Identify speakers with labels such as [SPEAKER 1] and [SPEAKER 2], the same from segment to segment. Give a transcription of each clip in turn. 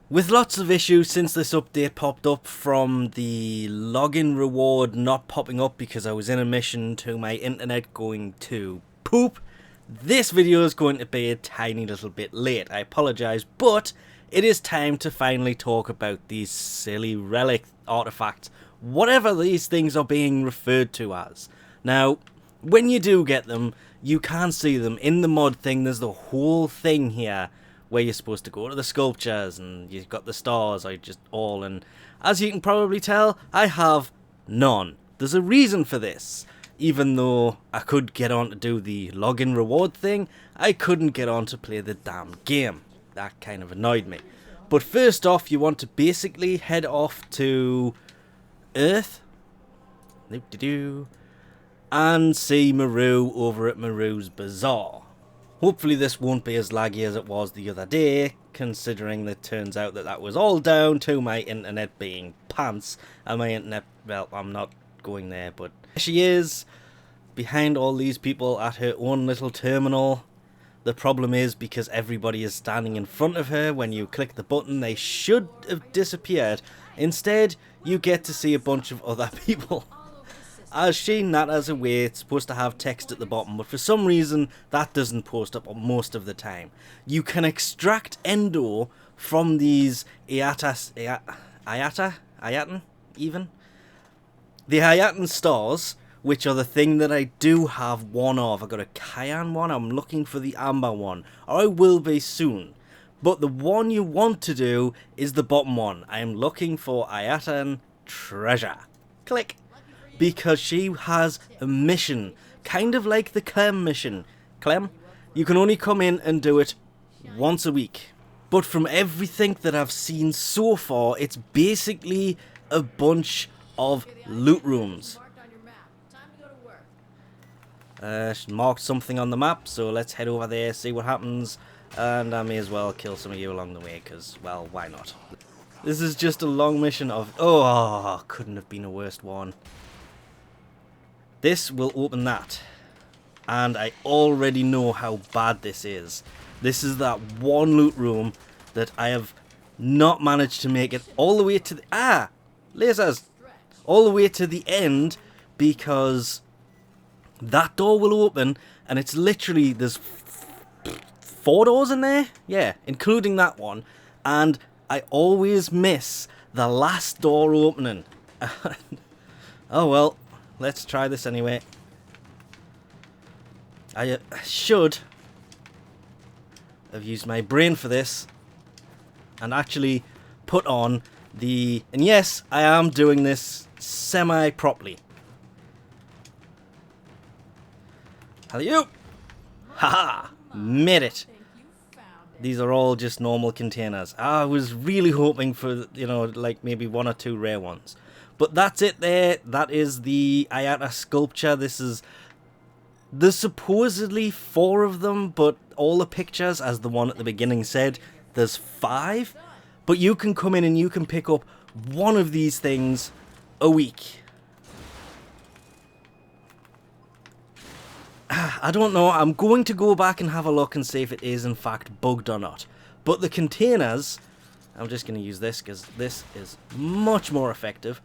[SPEAKER 1] With lots of issues since this update popped up, from the login reward not popping up because I was in a mission, to my internet going to poop, this video is going to be a tiny little bit late. I apologise, but it is time to finally talk about these silly relic artifacts, whatever these things are being referred to as. Now, when you do get them, you can see them in the mod thing. There's the whole thing here where you're supposed to go to the sculptures, and you've got the stars, and as you can probably tell, I have none. There's a reason for this. Even though I could get on to do the login reward thing, I couldn't get on to play the damn game. That kind of annoyed me. But first off, you want to basically head off to Earth, and see Maroo over at Maroo's Bazaar. Hopefully this won't be as laggy as it was the other day, considering that it turns out that that was all down to my internet being pants. And my internet, well, I'm not going there, but there she is, behind all these people at her own little terminal. The problem is, because everybody is standing in front of her, when you click the button they should have disappeared. Instead, you get to see a bunch of other people. As she natters away, it's supposed to have text at the bottom, but for some reason that doesn't post up most of the time. You can extract Endo from these Ayatan Stars, which are the thing that I do have one of. I got a Cyan one, I'm looking for the Amber one, or I will be soon. But the one you want to do is the bottom one. I am looking for Ayatan Treasure. Click. Because she has a mission, kind of like the Clem mission. Clem, you can only come in and do it once a week. But from everything that I've seen so far, it's basically a bunch of loot rooms. She marked something on the map, so let's head over there, see what happens. And I may as well kill some of you along the way, because, well, why not? This is just a long mission of... Oh, couldn't have been a worse one. This will open that, and I already know how bad this is. This is that one loot room that I have not managed to make it all the way to the... lasers! All the way to the end, because that door will open, and it's literally... There's 4 doors in there? Yeah, including that one. And I always miss the last door opening. Oh well. Let's try this anyway. I should have used my brain for this and actually put on the... And yes, I am doing this semi-properly. Alley-oop! Haha! Made it! These are all just normal containers. I was really hoping for, you know, like maybe 1 or 2 rare ones. But that's it there. That is the Ayatan sculpture. There's supposedly 4 of them, but all the pictures, as the one at the beginning said, there's 5. But you can come in and you can pick up one of these things a week. I don't know. I'm going to go back and have a look and see if it is in fact bugged or not. But the containers, I'm just going to use this because this is much more effective.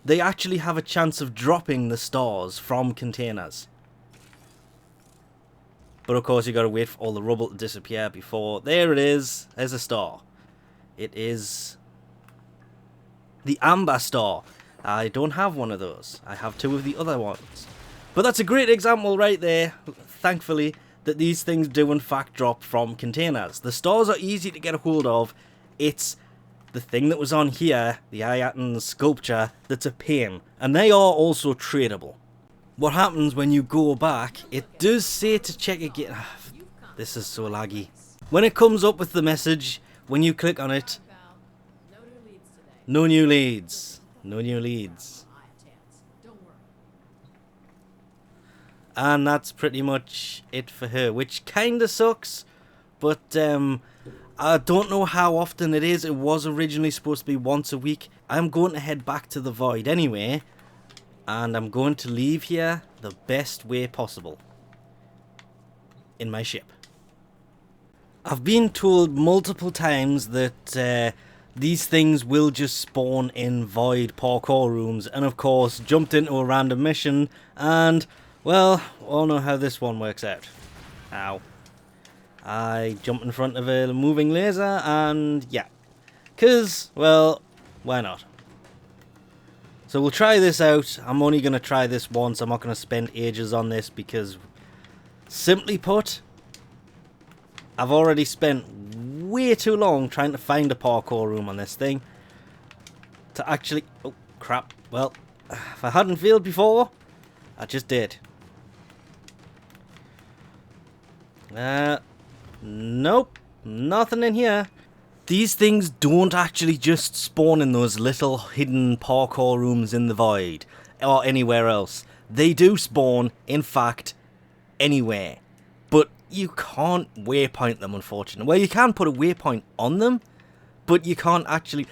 [SPEAKER 1] They actually have a chance of dropping the stars from containers. But of course you got to wait for all the rubble to disappear before... There it is. There's a star. It is the Amber Star. I don't have one of those. I have 2 of the other ones. But that's a great example right there, thankfully, that these things do in fact drop from containers. The stars are easy to get a hold of. It's the thing that was on here, the Ayatan sculpture, that's a pain. And they are also tradable. What happens when you go back, it does say to check again. This is so laggy. When it comes up with the message, when you click on it, no new leads. No new leads. And that's pretty much it for her, which kinda sucks, but I don't know how often it is. It was originally supposed to be once a week. I'm going to head back to the void anyway, and I'm going to leave here the best way possible. In my ship. I've been told multiple times that these things will just spawn in void parkour rooms, and of course jumped into a random mission, and well, all know how this one works out. Ow. I jump in front of a moving laser, and yeah. 'Cause, well, why not? So we'll try this out. I'm only going to try this once. I'm not going to spend ages on this because, simply put, I've already spent way too long trying to find a parkour room on this thing. To actually... Oh, crap. Well, if I hadn't failed before, I just did. Nope. Nothing in here. These things don't actually just spawn in those little hidden parkour rooms in the void or anywhere else. They do spawn, in fact, anywhere. But you can't waypoint them, unfortunately. Well, you can put a waypoint on them, but you can't actually...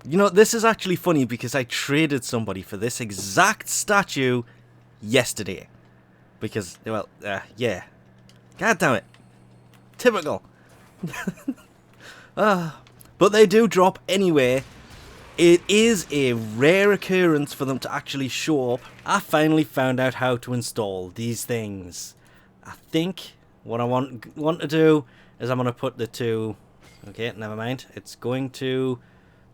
[SPEAKER 1] You know, this is actually funny because I traded somebody for this exact statue yesterday. Because, well, yeah. God damn it. Typical. But they do drop anywhere. It is a rare occurrence for them to actually show up. I finally found out how to install these things. I think what I want to do is I'm going to put the two... Okay, never mind. It's going to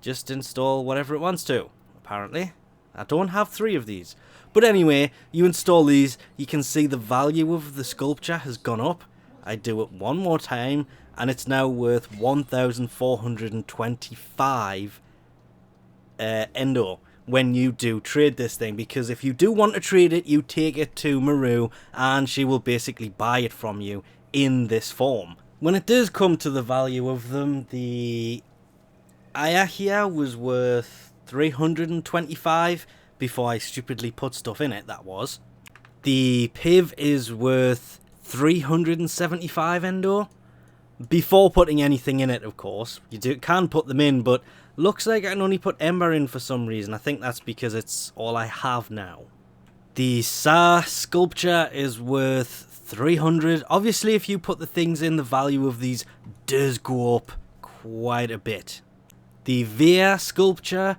[SPEAKER 1] just install whatever it wants to, apparently. I don't have 3 of these. But anyway, you install these, you can see the value of the sculpture has gone up. I do it one more time, and it's now worth 1,425 Endo when you do trade this thing. Because if you do want to trade it, you take it to Maroo, and she will basically buy it from you in this form. When it does come to the value of them, the Ayahia was worth 325 before I stupidly put stuff in it, that was. The Piv is worth 375 Endo. Before putting anything in it, of course. You can put them in, but looks like I can only put Ember in for some reason. I think that's because it's all I have now. The Cyan Sculpture is worth 300. Obviously, if you put the things in, the value of these does go up quite a bit. The Cyan Sculpture,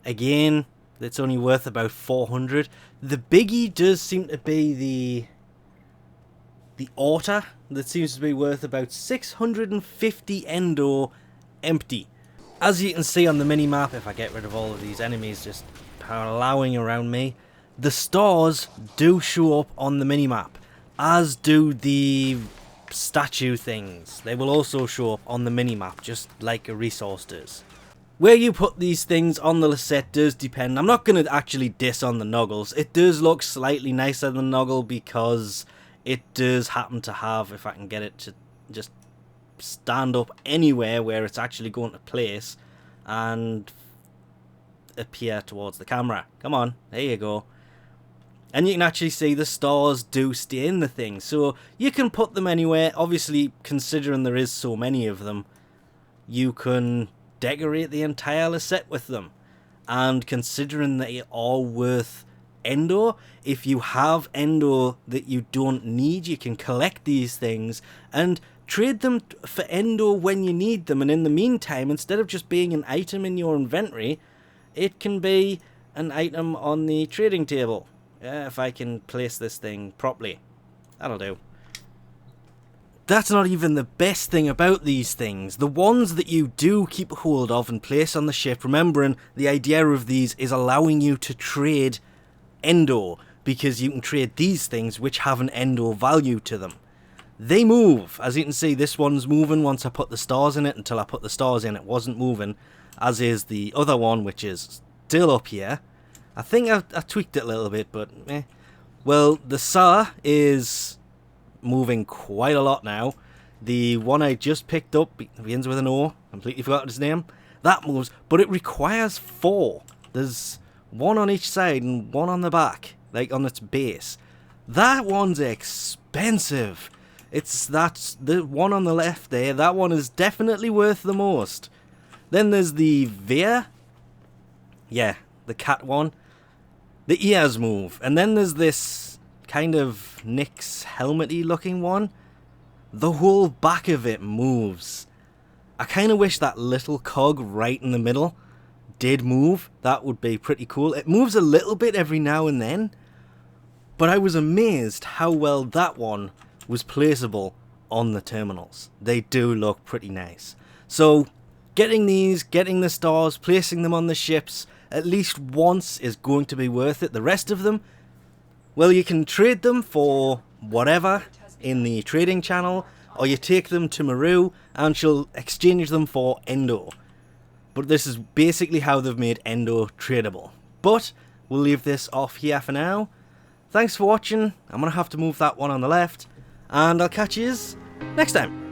[SPEAKER 1] again, it's only worth about 400. The biggie does seem to be the Orta, that seems to be worth about 650 Endo empty. As you can see on the minimap, if I get rid of all of these enemies just allowing around me, the stars do show up on the minimap, as do the statue things. They will also show up on the minimap, just like a resource does. Where you put these things on the set does depend. I'm not going to actually diss on the Noggles. It does look slightly nicer than the Noggle because it does happen to have, if I can get it to just stand up anywhere where it's actually going to place and appear towards the camera. Come on, there you go. And you can actually see the stars do stay in the thing, so you can put them anywhere. Obviously, considering there is so many of them, you can decorate the entire set with them. And considering they are worth Endo, if you have Endo that you don't need, you can collect these things and trade them for Endo when you need them. And in the meantime, instead of just being an item in your inventory, it can be an item on the trading table. If I can place this thing properly, that'll do. That's not even the best thing about these things. The ones that you do keep hold of and place on the ship, remembering the idea of these is allowing you to trade Endo, because you can trade these things which have an Endo value to them. They move. As you can see, this one's moving once I put the stars in it. Until I put the stars in, it wasn't moving, as is the other one, which is still up here. I think I tweaked it a little bit, but eh. Well, the Sa is moving quite a lot now. The one I just picked up begins with an O. Completely forgot his name. That moves, but it requires 4. There's one on each side and one on the back, like on its base. That one's expensive. That's the one on the left there. That one is definitely worth the most. Then there's the Veer. Yeah, the cat one. The ears move. And then there's this kind of Nick's helmety looking one. the whole back of it moves. I kind of wish that little cog right in the middle did move. That would be pretty cool. It moves a little bit every now and then, but I was amazed how well that one was placeable on the terminals. They do look pretty nice. So getting these, getting the stars, placing them on the ships at least once is going to be worth it. The rest of them, well, you can trade them for whatever in the trading channel, or you take them to Maroo and she'll exchange them for Endo. But this is basically how they've made Endo tradable. But we'll leave this off here for now. Thanks for watching. I'm going to have to move that one on the left, and I'll catch you next time.